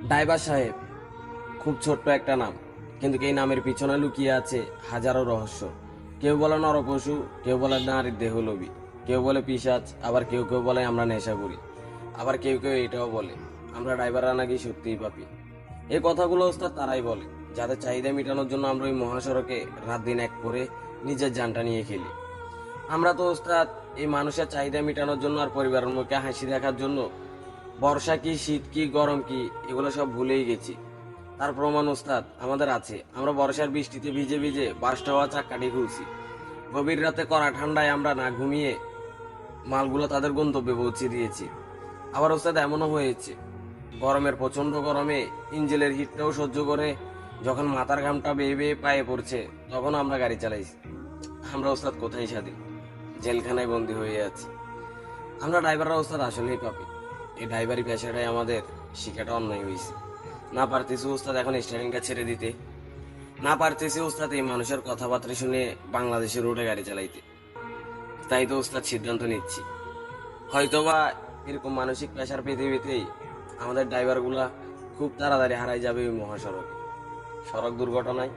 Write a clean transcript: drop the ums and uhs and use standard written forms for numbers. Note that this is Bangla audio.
ড্রাইভার সাহেব খুব ছোট্ট একটা নাম, কিন্তু এই নামের পিছনে লুকিয়ে আছে হাজারো রহস্য। কেউ বলে নরপশু, কেউ বলে নারীর দেহলোভী, কেউ বলে পিশাচ, আবার কেউ কেউ বলে আমরা নেশা করি, আবার কেউ কেউ এটাও বলে আমরা ড্রাইভাররা নাকি সত্যিই পাপি। এই কথাগুলো ওস্তাদ তারাই বলে যাদের চাহিদা মেটানোর জন্য আমরা ওই মহাসড়কে রাত দিন এক করে নিজের জানটা নিয়ে খেলি। আমরা তো ওস্তাদ এই মানুষের চাহিদা মেটানোর জন্য আর পরিবারের মুখে হাসি দেখার জন্য বর্ষা কি, শীত কি, গরম কি, এগুলো সব ভুলেই গেছি। তার প্রমাণ ওস্তাদ আমাদের আছে। আমরা বর্ষার বৃষ্টিতে ভিজে ভিজে বাসটা হওয়া চাক্কাটি খুলছি। গভীর রাতে কড়া ঠান্ডায় আমরা না ঘুমিয়ে মালগুলো তাদের গন্তব্যে পৌঁছে দিয়েছি। আবার ওস্তাদ এমনও হয়েছে গরমের প্রচন্ড গরমে ইঞ্জিনের হিটটাও সহ্য করে যখন মাথার ঘামটা বেয়ে বেয়ে পায়ে পড়ছে তখন আমরা গাড়ি চালাইছি। আমরা ওস্তাদ কোথায় স্বাধীন, জেলখানায় বন্দী হয়ে আছি। আমরা ড্রাইভাররা ওস্তাদ আসলেই পাপি। এই ড্রাইভারি পেশাটাই আমাদের শিখাটা অন্যায় হয়েছে। না পারতেছি ওস্তাদ এখন স্টারিংটা ছেড়ে দিতে, না পারতেছি ওস্তাদ এই মানুষের কথাবার্তা শুনে বাংলাদেশের রোডে গাড়ি চালাইতে। তাই তো ওস্তাদ সিদ্ধান্ত নিচ্ছি, হয়তোবা এরকম মানসিক পেশার পৃথিবীতেই আমাদের ড্রাইভারগুলা খুব তাড়াতাড়ি হারাই যাবে ওই মহাসড়কে, সড়ক দুর্ঘটনায়।